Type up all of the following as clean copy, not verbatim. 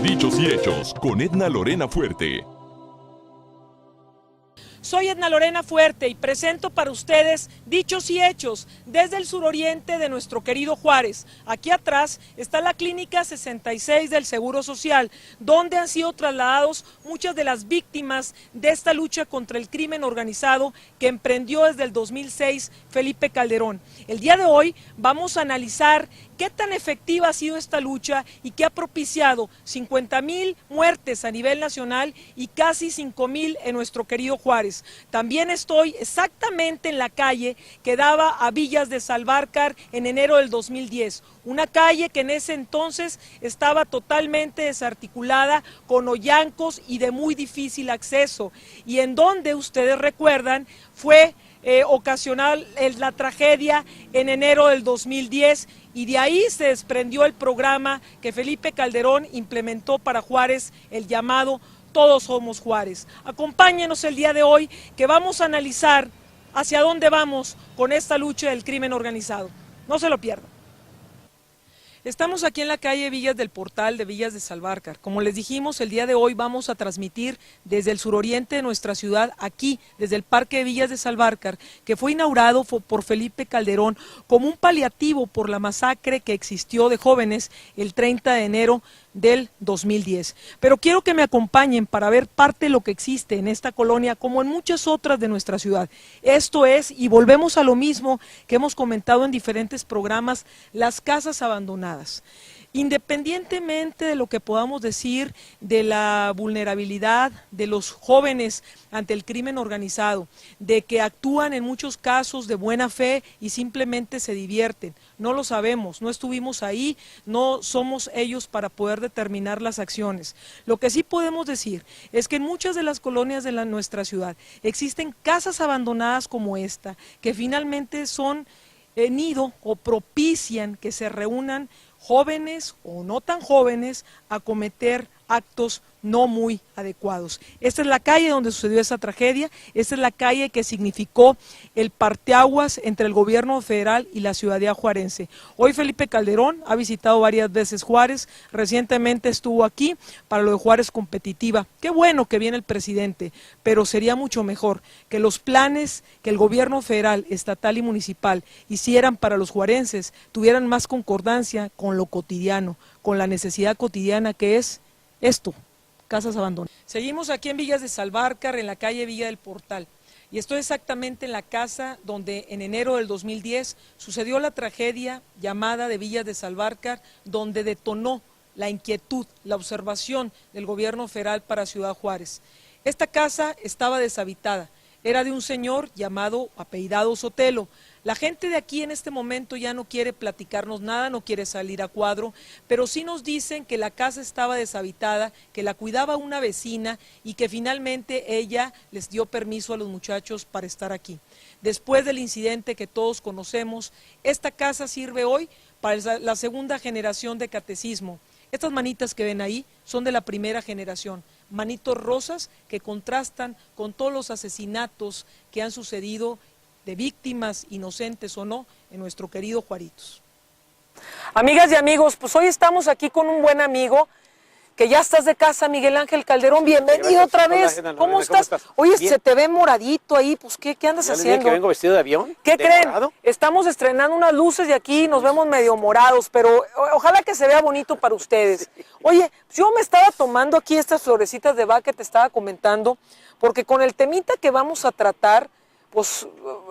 Dichos y hechos con Edna Lorena Fuerte. Soy Edna Lorena Fuerte y presento para ustedes Dichos y Hechos desde el suroriente de nuestro querido Juárez. Aquí atrás está la Clínica 66 del Seguro Social, donde han sido trasladados muchas de las víctimas de esta lucha contra el crimen organizado que emprendió desde el 2006 Felipe Calderón. El día de hoy vamos a analizar qué tan efectiva ha sido esta lucha y que ha propiciado 50,000 muertes a nivel nacional y casi 5,000 en nuestro querido Juárez. También estoy exactamente en la calle que daba a Villas de Salvarcar en enero del 2010, una calle que en ese entonces estaba totalmente desarticulada, con hoyancos y de muy difícil acceso, y en donde, ustedes recuerdan, fue ocasional la tragedia en enero del 2010, y de ahí se desprendió el programa que Felipe Calderón implementó para Juárez, el llamado Todos Somos Juárez. Acompáñenos el día de hoy, que vamos a analizar hacia dónde vamos con esta lucha del crimen organizado. No se lo pierdan. Estamos aquí en la calle Villas del Portal de Villas de Salvarcar. Como les dijimos, el día de hoy vamos a transmitir desde el suroriente de nuestra ciudad, aquí, desde el Parque de Villas de Salvarcar, que fue inaugurado por Felipe Calderón como un paliativo por la masacre que existió de jóvenes el 30 de enero del 2010. Pero quiero que me acompañen para ver parte de lo que existe en esta colonia, como en muchas otras de nuestra ciudad. Esto es, y volvemos a lo mismo que hemos comentado en diferentes programas, las casas abandonadas. Independientemente de lo que podamos decir de la vulnerabilidad de los jóvenes ante el crimen organizado, de que actúan en muchos casos de buena fe y simplemente se divierten, no lo sabemos, no estuvimos ahí, no somos ellos para poder determinar las acciones. Lo que sí podemos decir es que en muchas de las colonias de nuestra ciudad existen casas abandonadas como esta, que finalmente son nido o propician que se reúnan jóvenes o no tan jóvenes a cometer actos no muy adecuados. Esta es la calle donde sucedió esa tragedia, esta es la calle que significó el parteaguas entre el gobierno federal y la ciudadanía juarense. Hoy Felipe Calderón ha visitado varias veces Juárez, recientemente estuvo aquí para lo de Juárez Competitiva. Qué bueno que viene el presidente, pero sería mucho mejor que los planes que el gobierno federal, estatal y municipal hicieran para los juarenses tuvieran más concordancia con lo cotidiano, con la necesidad cotidiana que es esto, casas abandonadas. Seguimos aquí en Villas de Salvarcar, en la calle Villa del Portal, y estoy exactamente en la casa donde en enero del 2010 sucedió la tragedia llamada de Villas de Salvarcar, donde detonó la inquietud, la observación del gobierno federal para Ciudad Juárez. Esta casa estaba deshabitada, era de un señor llamado apellidado Sotelo. La gente de aquí en este momento ya no quiere platicarnos nada, no quiere salir a cuadro, pero sí nos dicen que la casa estaba deshabitada, que la cuidaba una vecina y que finalmente ella les dio permiso a los muchachos para estar aquí. Después del incidente que todos conocemos, esta casa sirve hoy para la segunda generación de catecismo. Estas manitas que ven ahí son de la primera generación, manitos rosas que contrastan con todos los asesinatos que han sucedido de víctimas, inocentes o no, en nuestro querido Juaritos. Amigas y amigos, pues hoy estamos aquí con un buen amigo, que ya estás de casa, Miguel Ángel Calderón, bienvenido otra vez. Hola, ¿Cómo estás? Oye, bien. Se te ve moradito ahí, pues ¿qué andas haciendo? Que vengo vestido de avión. ¿Qué creen? Morado. Estamos estrenando unas luces de aquí, nos vemos medio morados, pero ojalá que se vea bonito para ustedes. Oye, yo me estaba tomando aquí estas florecitas de Bach que te estaba comentando, porque con el temita que vamos a tratar, pues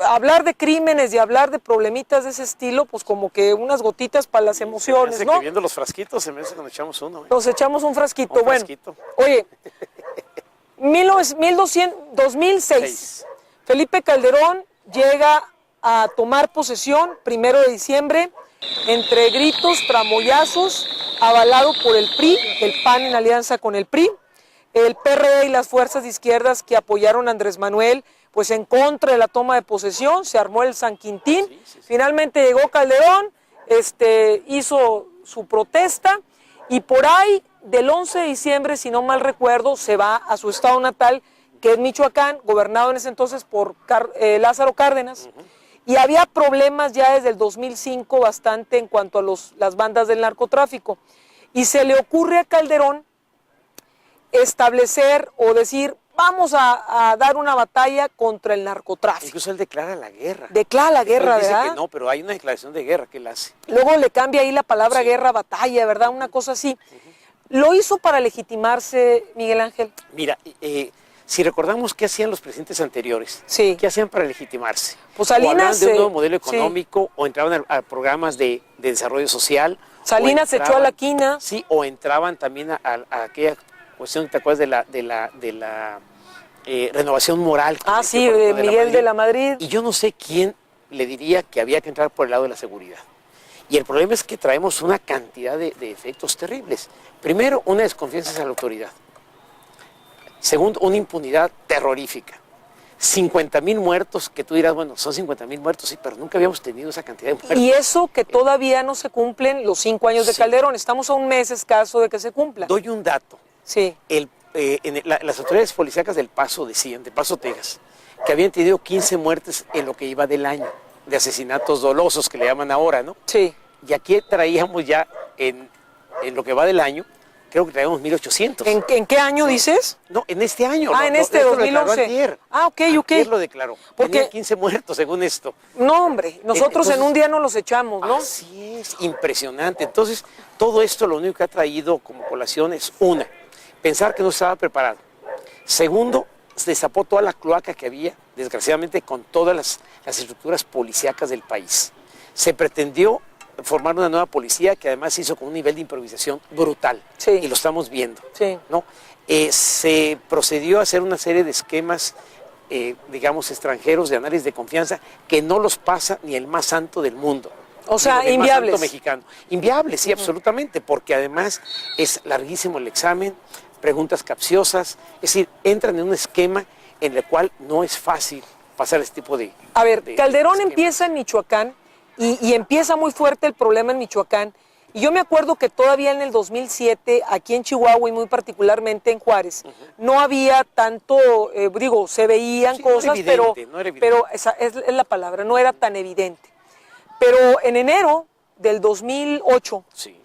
hablar de crímenes y hablar de problemitas de ese estilo, pues como que unas gotitas para las emociones, se me hace, ¿no? Que viendo los frasquitos se me hace que nos echamos uno. Nos echamos un frasquito, bueno. Oye, 2006, Felipe Calderón llega a tomar posesión, 1 de diciembre, entre gritos, tramoyazos, avalado por el PRI, el PAN en alianza con el PRI, el PRD y las fuerzas de izquierdas que apoyaron a Andrés Manuel, pues en contra de la toma de posesión, se armó el San Quintín, finalmente llegó Calderón, hizo su protesta y por ahí del 11 de diciembre, si no mal recuerdo, se va a su estado natal, que es Michoacán, gobernado en ese entonces por Lázaro Cárdenas, y había problemas ya desde el 2005 bastante en cuanto a las bandas del narcotráfico, y se le ocurre a Calderón establecer o decir, vamos a dar una batalla contra el narcotráfico. Incluso él declara la guerra. Declara la guerra, dice ¿verdad? que no, pero hay una declaración de guerra que él hace. Luego le cambia ahí la palabra guerra, batalla, ¿verdad? Una cosa así. ¿Lo hizo para legitimarse, Miguel Ángel? Mira, si recordamos qué hacían los presidentes anteriores, Sí. ¿qué hacían para legitimarse? Pues Salinas, o hablaban de un nuevo modelo sí. económico, o entraban a programas de desarrollo social. Salinas se echó a la quina. Sí, o entraban también a aquella cuestión, ¿te acuerdas de la renovación moral? Sí, de Miguel de la Madrid. Y yo no sé quién le diría que había que entrar por el lado de la seguridad. Y el problema es que traemos una cantidad de efectos terribles. Primero, una desconfianza hacia la autoridad. Segundo, una impunidad terrorífica. 50,000 muertos, que tú dirás, bueno, son 50,000 muertos, sí, pero nunca habíamos tenido esa cantidad de muertos. Y eso que todavía no se cumplen los 5 años de Calderón, estamos a un mes escaso de que se cumpla. Doy un dato. Sí. Las autoridades policíacas del Paso decían, de Paso, Texas, que habían tenido 15 muertes en lo que iba del año, de asesinatos dolosos, que le llaman ahora, ¿no? Sí. Y aquí traíamos ya, en lo que va del año, creo que traíamos 1,800. ¿En qué año dices? No, en este año. En este esto 2011. Lo declaró antier. Ok. Antier lo declaró. Porque tenía 15 muertos, según esto. No, hombre, nosotros Entonces, en un día nos los echamos, ¿no? Así es, impresionante. Entonces, todo esto lo único que ha traído como colación es, una, pensar que no estaba preparado. Segundo, se destapó toda la cloaca que había, desgraciadamente, con todas las estructuras policíacas del país. Se pretendió formar una nueva policía que además se hizo con un nivel de improvisación brutal. Sí. Y lo estamos viendo. Sí. ¿No? Se procedió a hacer una serie de esquemas, digamos, extranjeros de análisis de confianza que no los pasa ni el más santo del mundo. O sea, el inviables. más santo mexicano. Inviables, sí, absolutamente, porque además es larguísimo el examen, preguntas capciosas, es decir, entran en un esquema en el cual no es fácil pasar este tipo de... A ver, Calderón esquemas. empieza en Michoacán y empieza muy fuerte el problema en Michoacán. Y yo me acuerdo que todavía en el 2007, aquí en Chihuahua y muy particularmente en Juárez, no había tanto, se veían cosas, no era evidente. pero esa es la palabra, no era tan evidente. Pero en enero del 2008 Sí.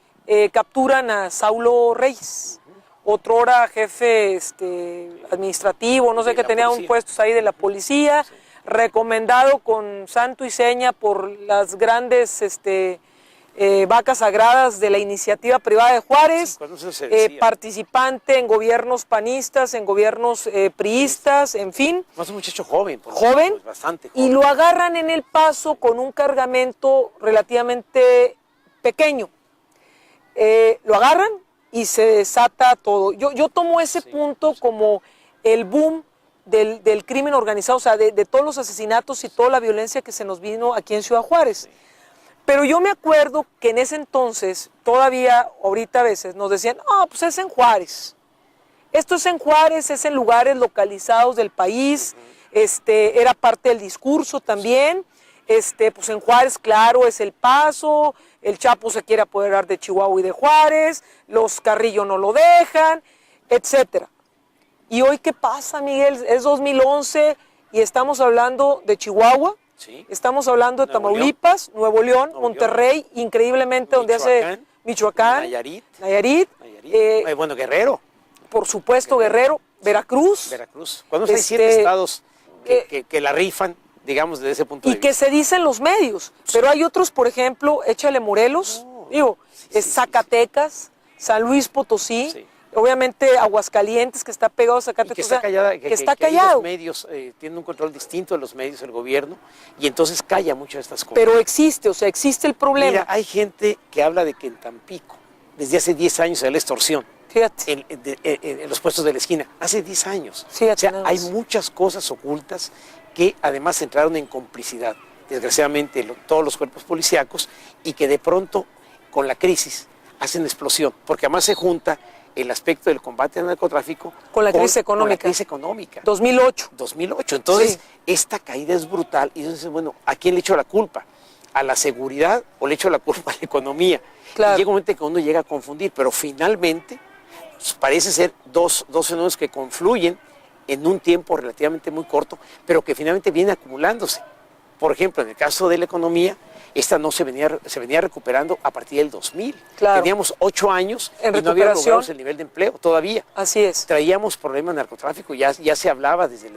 Capturan a Saulo Reyes, otrora jefe administrativo, no sé, que tenía un puesto ahí de la policía, recomendado con santo y seña por las grandes vacas sagradas de la iniciativa privada de Juárez, participante en gobiernos panistas, en gobiernos priistas, en fin. Es un muchacho joven. Joven, bastante joven. Y lo agarran en El Paso con un cargamento relativamente pequeño. Lo agarran y se desata todo. Yo tomo ese punto como el boom del crimen organizado, o sea, de todos los asesinatos y toda la violencia que se nos vino aquí en Ciudad Juárez. Sí. Pero yo me acuerdo que en ese entonces, todavía ahorita a veces nos decían, pues es en Juárez. Esto es en Juárez, es en lugares localizados del país, era parte del discurso también. Pues en Juárez, claro, es El Paso, el Chapo se quiere apoderar de Chihuahua y de Juárez, los Carrillo no lo dejan, etcétera. ¿Y hoy qué pasa, Miguel? Es 2011 y estamos hablando de Chihuahua, sí. Estamos hablando de Tamaulipas, Nuevo León, Monterrey, increíblemente donde hace Michoacán, Nayarit. Bueno, Guerrero. Por supuesto, Guerrero, Veracruz. Cuando hay 7 estados que la rifan, digamos, desde ese punto de vista. Y que se dicen los medios, pero hay otros, por ejemplo, échale Morelos, Zacatecas, San Luis Potosí, obviamente Aguascalientes, que está pegado a Zacatecas, que está callado. Que está callado. Los medios tienen un control distinto de los medios, el gobierno, y entonces calla muchas de estas cosas. Pero existe el problema. Mira, hay gente que habla de que en Tampico, desde hace 10 años, hay la extorsión. Fíjate. En los puestos de la esquina, hace 10 años. Fíjate, o sea, hay muchas cosas ocultas que además entraron en complicidad, desgraciadamente, todos los cuerpos policíacos, y que de pronto, con la crisis, hacen explosión, porque además se junta el aspecto del combate al narcotráfico con la crisis económica. Con la crisis económica. 2008. 2008. Entonces, Sí. esta caída es brutal. Y entonces, bueno, ¿a quién le echo la culpa? ¿A la seguridad o le echo la culpa a la economía? Claro. Y llega un momento que uno llega a confundir, pero finalmente pues, parece ser dos fenómenos que confluyen en un tiempo relativamente muy corto, pero que finalmente vienen acumulándose. Por ejemplo, en el caso de la economía, esta no se venía recuperando a partir del 2000. Claro. Teníamos 8 años En y no habíamos recuperación. logrado el nivel de empleo todavía. Así es. Traíamos problemas de narcotráfico, ya se hablaba desde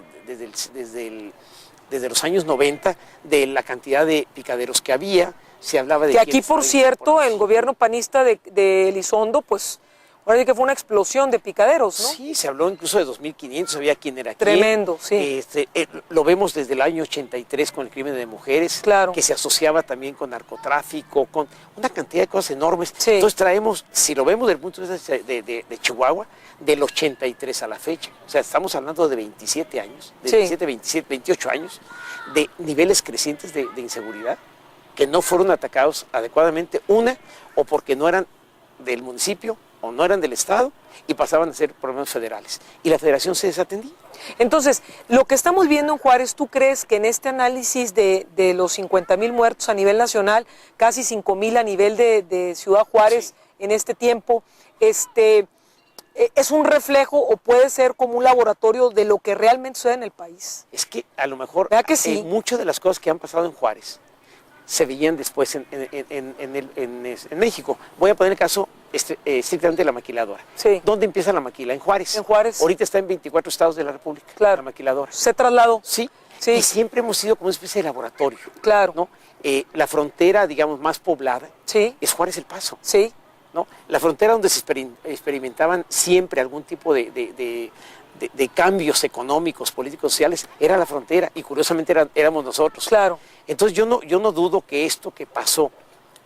los años 90 de la cantidad de picaderos que había, se hablaba de... Que aquí, por cierto, el gobierno panista de Elizondo, pues, ahora sí que fue una explosión de picaderos, ¿no? Sí, se habló incluso de 2.500, sabía quién era Tremendo, quién. sí. Lo vemos desde el año 83 con el crimen de mujeres, Claro. que se asociaba también con narcotráfico, con una cantidad de cosas enormes. Sí. Entonces traemos, si lo vemos desde el punto de vista de Chihuahua, del 83 a la fecha. O sea, estamos hablando de 27 años, de Sí. 28 años, de niveles crecientes de inseguridad, que no fueron atacados adecuadamente, o porque no eran del municipio, o no eran del Estado, y pasaban a ser problemas federales. Y la federación se desatendía. Entonces, lo que estamos viendo en Juárez, ¿tú crees que en este análisis de los 50,000 muertos a nivel nacional, casi 5,000 a nivel de Ciudad Juárez Sí. en este tiempo, es un reflejo o puede ser como un laboratorio de lo que realmente sucede en el país? Es que a lo mejor ¿Verdad que sí? Muchas de las cosas que han pasado en Juárez se veían después en México. Voy a poner el caso estrictamente de la maquiladora. Sí. ¿Dónde empieza la maquila? En Juárez. En Juárez. Ahorita está en 24 estados de la República, Claro. la maquiladora. ¿Se trasladó? Sí. Sí. Y siempre hemos sido como una especie de laboratorio. Claro. ¿No? La frontera, digamos, más poblada Sí. es Juárez El Paso. Sí. ¿No? La frontera donde se experimentaban siempre algún tipo de cambios económicos, políticos, sociales, era la frontera, y curiosamente éramos nosotros. Claro. Entonces yo no dudo que esto que pasó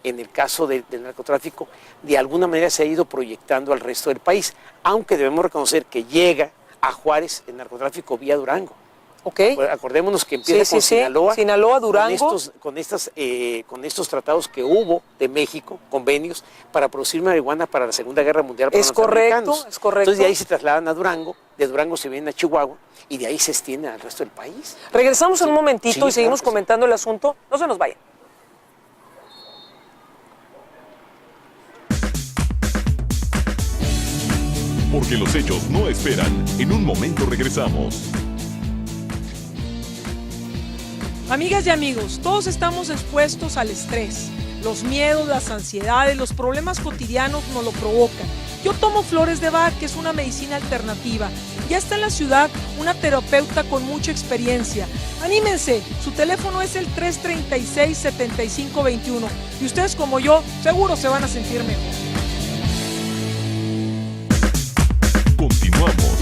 en el caso del narcotráfico de alguna manera se ha ido proyectando al resto del país, aunque debemos reconocer que llega a Juárez el narcotráfico vía Durango. ¿Ok? Pues acordémonos que empieza Sí, con sí, sí. Sinaloa, Sinaloa, Durango. con estos tratados que hubo de México, convenios, para producir marihuana para la Segunda Guerra Mundial para Es los correcto, americanos. es correcto. Entonces de ahí se trasladan a Durango, de Durango se vienen a Chihuahua y de ahí se extienden al resto del país. Regresamos en un momentito Sí, y seguimos claro que sí. comentando el asunto. No se nos vayan. Porque los hechos no esperan. En un momento regresamos. Amigas y amigos, todos estamos expuestos al estrés. Los miedos, las ansiedades, los problemas cotidianos nos lo provocan. Yo tomo flores de Bach, que es una medicina alternativa. Ya está en la ciudad una terapeuta con mucha experiencia. Anímense, su teléfono es el 336-7521 y ustedes como yo seguro se van a sentir mejor. Continuamos.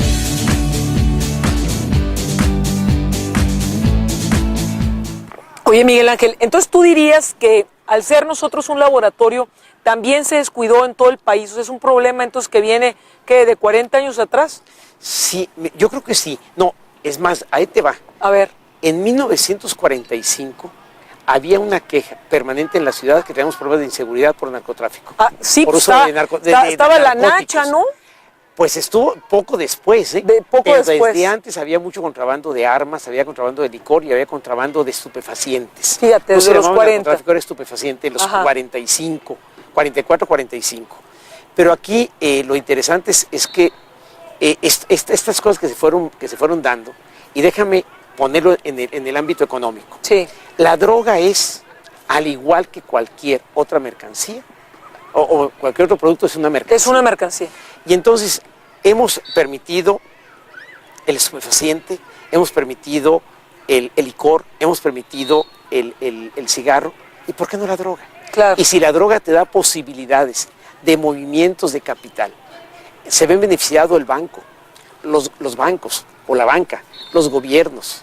Oye, Miguel Ángel, entonces tú dirías que al ser nosotros un laboratorio, también se descuidó en todo el país. O sea, es un problema entonces que viene, ¿qué? ¿De 40 años atrás? Sí, yo creo que sí. No, es más, ahí te va. A ver. En 1945 había una queja permanente en la ciudad que teníamos problemas de inseguridad por narcotráfico. Ah, sí, Por pues uso estaba la narcóticos. Nacha, ¿no? Pues estuvo poco después, ¿eh? Poco Pero después. desde antes había mucho contrabando de armas, había contrabando de licor y había contrabando de estupefacientes. Fíjate, No se desde los llamaba 40. narcotráfico, era estupefaciente en los Ajá. 45, 44, 45. Pero aquí lo interesante es que estas cosas que se fueron dando, y déjame ponerlo en el ámbito económico. Sí. La droga es, al igual que cualquier otra mercancía, o cualquier otro producto, es una mercancía. Es una mercancía. Y entonces hemos permitido el estupefaciente, hemos permitido el licor, hemos permitido el cigarro. ¿Y por qué no la droga? Claro. Y si la droga te da posibilidades de movimientos de capital, se ven beneficiado el banco, los bancos o la banca, los gobiernos,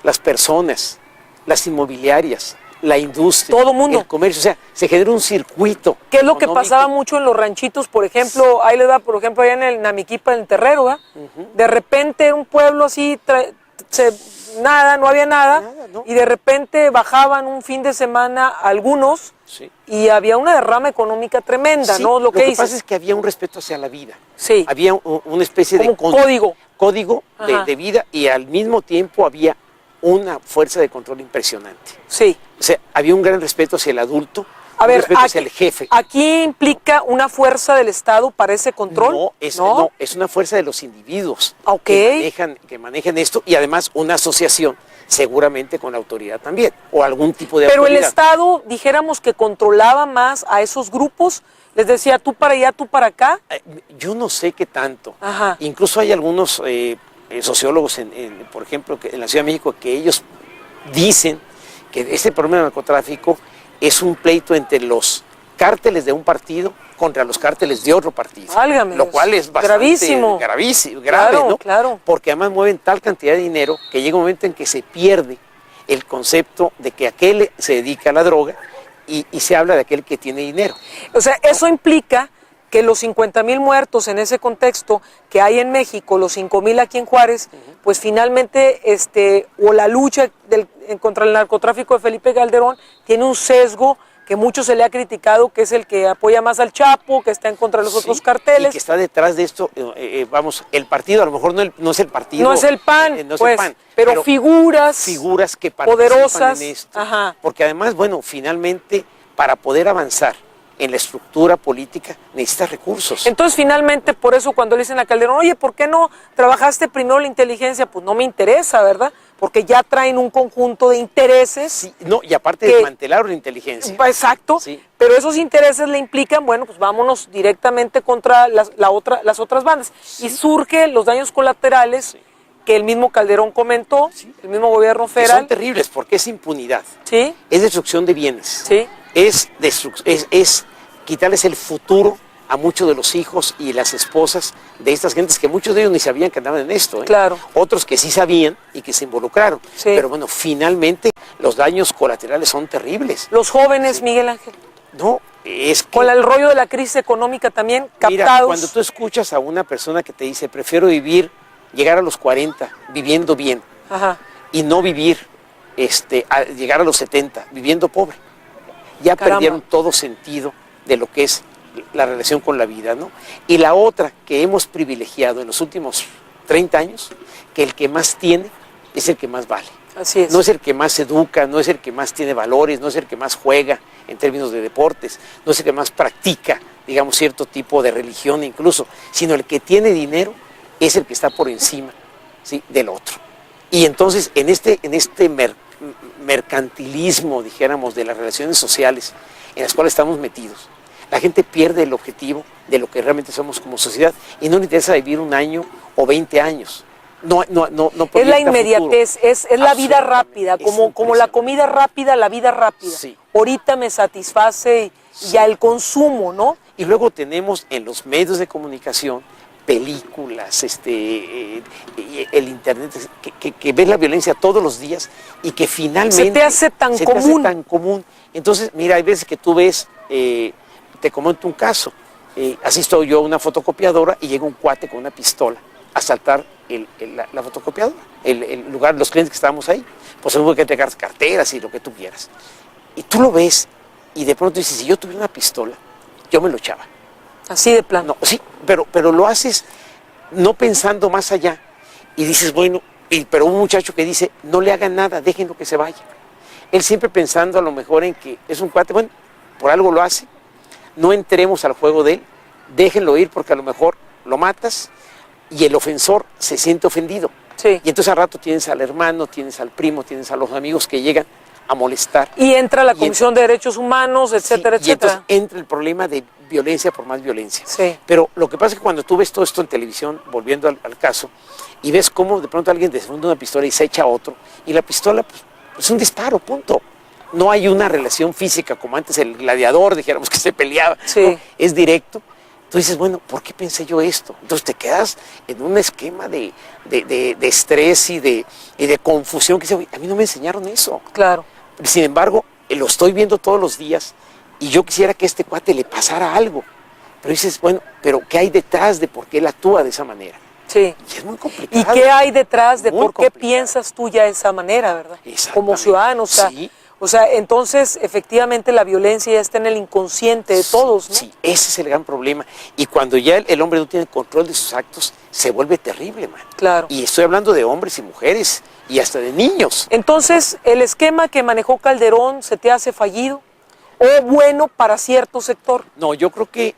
las personas, las inmobiliarias, la industria, Todo mundo. el comercio, o sea, se genera un circuito. ¿Qué es lo que económico. pasaba mucho en los ranchitos? Por ejemplo, ahí le da, por ejemplo, allá en el Namiquipa, en el Terrero, ¿verdad? De repente un pueblo así nada, no había nada, ¿no? y de repente bajaban un fin de semana algunos, Sí. y había una derrama económica tremenda, Sí, ¿no? lo que dices. pasa es que había un respeto hacia la vida. Sí. Había una especie de Como código. código Ajá. de vida, y al mismo tiempo había una fuerza de control impresionante. Sí. O sea, había un gran respeto hacia el adulto, A un ver, respeto hacia el jefe. ¿aquí implica una fuerza del Estado para ese control? No, es una fuerza de los individuos Ok. que manejan esto, y además una asociación, seguramente con la autoridad también, o algún tipo de Pero el autoridad. Estado, dijéramos que controlaba más a esos grupos, les decía tú para allá, tú para acá. Yo no sé qué tanto. Ajá. Incluso hay algunos sociólogos, por ejemplo, en la Ciudad de México, que ellos dicen que este problema del narcotráfico es un pleito entre los cárteles de un partido contra los cárteles de otro partido. Válgame Lo Dios. cual es bastante Gravísimo. grave, Claro, ¿no? claro. Porque además mueven tal cantidad de dinero que llega un momento en que se pierde el concepto de que aquel se dedica a la droga y se habla de aquel que tiene dinero. O sea, eso implica que los 50,000 muertos en ese contexto que hay en México, los 5,000 aquí en Juárez, pues finalmente, o la lucha contra el narcotráfico de Felipe Calderón tiene un sesgo que mucho se le ha criticado, que es el que apoya más al Chapo, que está en contra de los otros carteles. Y que está detrás de esto, vamos, el partido, a lo mejor no es el partido. No es el PAN, no es pues, el PAN, pero figuras que participan poderosas, en esto. ajá. Porque además, bueno, finalmente, para poder avanzar en la estructura política, necesitas recursos. Entonces, finalmente, por eso cuando le dicen a Calderón, oye, ¿por qué no trabajaste primero la inteligencia? Pues no me interesa, ¿verdad? Porque ya traen un conjunto de intereses. Sí, no, y aparte que- desmantelaron la inteligencia. Exacto, Sí. pero esos intereses le implican, bueno, pues vámonos directamente contra las otras bandas. Y surgen los daños colaterales que el mismo Calderón comentó, el mismo gobierno Que federal. son terribles porque es impunidad, Sí, es destrucción de bienes, sí, es quitarles el futuro a muchos de los hijos y las esposas de estas gentes, que muchos de ellos ni sabían que andaban en esto. Claro. Otros que sí sabían y que se involucraron. Sí. Pero bueno, finalmente los daños colaterales son terribles. los jóvenes, Miguel Ángel, No, es que... con el rollo de la crisis económica también, Mira, captados. cuando tú escuchas a una persona que te dice, prefiero llegar a los 40 viviendo bien, Ajá. y no vivir, llegar a los 70 viviendo pobre, ya Caramba. perdieron todo sentido de lo que es la relación con la vida, ¿no? Y la otra que hemos privilegiado en los últimos 30 años, que el que más tiene es el que más vale. Así es. No es el que más educa, no es el que más tiene valores, no es el que más juega en términos de deportes, no es el que más practica, digamos, cierto tipo de religión incluso, sino el que tiene dinero es el que está por encima, ¿sí?, del otro. Y entonces en este mercantilismo, dijéramos, de las relaciones sociales en las cuales estamos metidos, la gente pierde el objetivo de lo que realmente somos como sociedad y no le interesa vivir un año o 20 años. No Es la proyecta inmediatez, futuro. es la vida rápida, Es como la impresionante. comida rápida, la vida rápida. Sí. Ahorita me satisface y ya el consumo, ¿no? Y luego tenemos en los medios de comunicación películas, el internet, que ves la violencia todos los días y que finalmente Se te hace tan se te hace común. tan común. Entonces, mira, hay veces que tú ves, te comento un caso, asisto yo a una fotocopiadora y llega un cuate con una pistola a asaltar la fotocopiadora, el lugar, los clientes que estábamos ahí, pues hubo que entregar carteras y lo que tú quieras. Y tú lo ves y de pronto dices, si yo tuviera una pistola, yo me lo echaba. Así de plano. No, sí, pero lo haces no pensando más allá. Y dices, bueno, pero un muchacho que dice, no le hagan nada, déjenlo que se vaya. Él siempre pensando a lo mejor en que es un cuate, bueno, por algo lo hace, no entremos al juego de él, déjenlo ir porque a lo mejor lo matas y el ofensor se siente ofendido. Sí. Y entonces al rato tienes al hermano, tienes al primo, tienes a los amigos que llegan a molestar. Y entra la Comisión de Derechos Humanos, etcétera, Sí, y entonces etcétera. entra el problema de violencia por más violencia. Sí. Pero lo que pasa es que cuando tú ves todo esto en televisión, volviendo al caso, y ves cómo de pronto alguien desfunda una pistola y se echa a otro, y la pistola pues, es un disparo, punto. No hay una relación física como antes el gladiador, dijéramos que se peleaba, Sí. ¿no? Es directo. Tú dices, bueno, ¿por qué pensé yo esto? Entonces te quedas en un esquema de estrés y de confusión que dice, a mí no me enseñaron eso. Claro. Sin embargo, lo estoy viendo todos los días y yo quisiera que a este cuate le pasara algo. Pero dices, bueno, pero ¿qué hay detrás de por qué él actúa de esa manera? Y es muy complicado. ¿Y qué hay detrás de Muy por qué complicado. piensas tú ya de esa manera, verdad? Como Exactamente. ciudadano, Sí. o sea, entonces efectivamente la violencia ya está en el inconsciente de todos, ¿no? Sí, ese es el gran problema. Y cuando ya el hombre no tiene control de sus actos, se vuelve terrible, man. Claro. Y estoy hablando de hombres y mujeres y hasta de niños. Entonces, ¿el esquema que manejó Calderón se te hace fallido o bueno para cierto sector? No, yo creo que,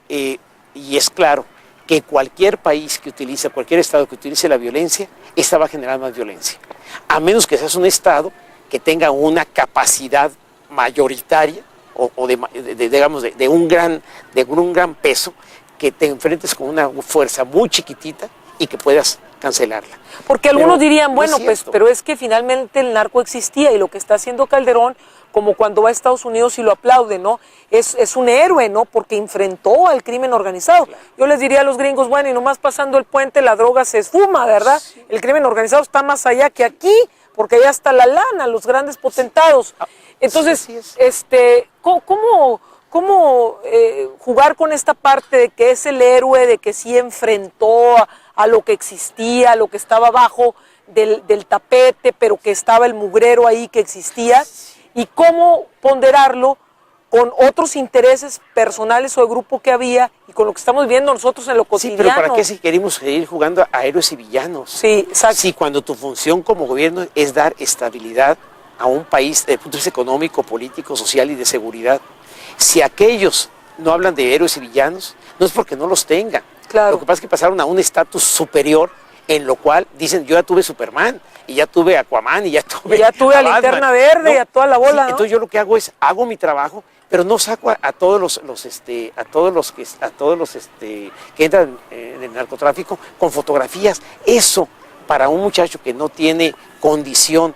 y es claro, que cualquier país que utilice, cualquier estado que utilice la violencia, esta va a generar más violencia. A menos que seas un estado que tenga una capacidad mayoritaria o digamos, de un gran peso, que te enfrentes con una fuerza muy chiquitita y que puedas cancelarla. Porque algunos dirían, no bueno, es pues, cierto. pero es que finalmente el narco existía y lo que está haciendo Calderón, como cuando va a Estados Unidos y lo aplaude, ¿no? Es un héroe, ¿no? Porque enfrentó al crimen organizado. Claro. Yo les diría a los gringos, bueno, y nomás pasando el puente la droga se esfuma, ¿verdad? Sí. El crimen organizado está más allá que aquí, porque allá está la lana, los grandes potentados. Entonces, sí, ¿cómo jugar con esta parte de que es el héroe, de que sí enfrentó a lo que existía, a lo que estaba abajo del tapete, pero que estaba el mugrero ahí que existía, y cómo ponderarlo con otros intereses personales o de grupo que había y con lo que estamos viendo nosotros en lo cotidiano? Sí, pero ¿para qué si queremos seguir jugando a héroes y villanos? Sí, exacto. Si cuando tu función como gobierno es dar estabilidad a un país desde el punto de vista económico, político, social y de seguridad, si aquellos no hablan de héroes y villanos, no es porque no los tengan. Claro. Lo que pasa es que pasaron a un estatus superior, en lo cual dicen, yo ya tuve Superman, y ya tuve Aquaman, y ya tuve a Linterna Verde, ¿no? y a toda la bola, Sí, ¿no? entonces yo lo que hago es, hago mi trabajo, pero no saco a todos los que entran en el narcotráfico con fotografías. Eso, para un muchacho que no tiene condición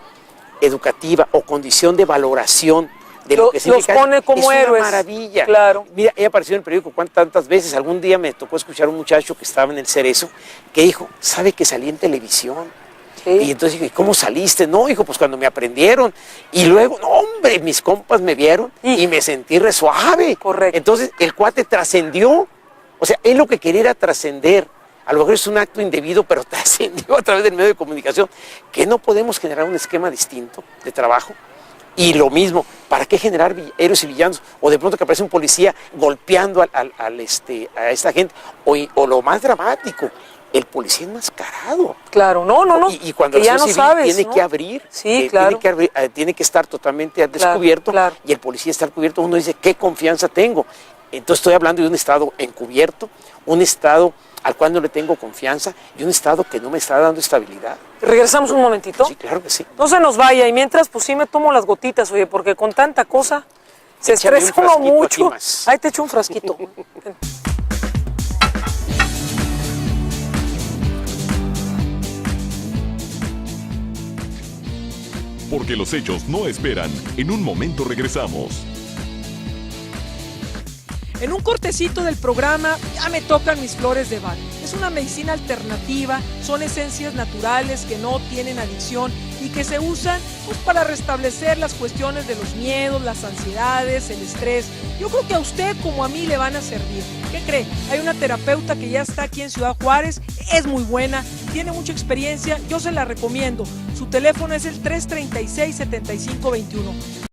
educativa o condición de valoración de lo que significa, los pone como es héroes. una maravilla. Claro. Mira, he aparecido en el periódico tantas veces. Algún día me tocó escuchar a un muchacho que estaba en el Cerezo que dijo, ¿sabe que salí en televisión? Sí. Y entonces dijo, ¿y cómo saliste? No, hijo, pues cuando me aprendieron. Y luego, no, hombre, mis compas me vieron y me sentí re suave. Correcto. Entonces el cuate trascendió. O sea, él lo que quería era trascender. A lo mejor es un acto indebido, pero trascendió a través del medio de comunicación. ¿Que no podemos generar un esquema distinto de trabajo? Y lo mismo, ¿para qué generar héroes y villanos? O de pronto que aparece un policía golpeando a esta gente. O lo más dramático, el policía enmascarado. Claro, no. Y cuando que ya no sabes, tiene ¿no? que abrir, Sí, claro. tiene que estar totalmente al descubierto, claro. Y el policía está al cubierto, uno dice, ¿qué confianza tengo? Entonces estoy hablando de un estado encubierto, un estado al cual no le tengo confianza y un estado que no me está dando estabilidad. ¿Regresamos un momentito? Sí, claro que sí. No se nos vaya, y mientras pues sí me tomo las gotitas, oye, porque con tanta cosa se Échame estresa un uno frasquito mucho. aquí más. Ahí te echo un frasquito. Porque los hechos no esperan. En un momento regresamos. En un cortecito del programa ya me tocan mis flores de Bach. Es una medicina alternativa, son esencias naturales que no tienen adicción y que se usan pues, para restablecer las cuestiones de los miedos, las ansiedades, el estrés. Yo creo que a usted como a mí le van a servir. ¿Qué cree? Hay una terapeuta que ya está aquí en Ciudad Juárez, es muy buena, tiene mucha experiencia, yo se la recomiendo. Su teléfono es el 336-7521.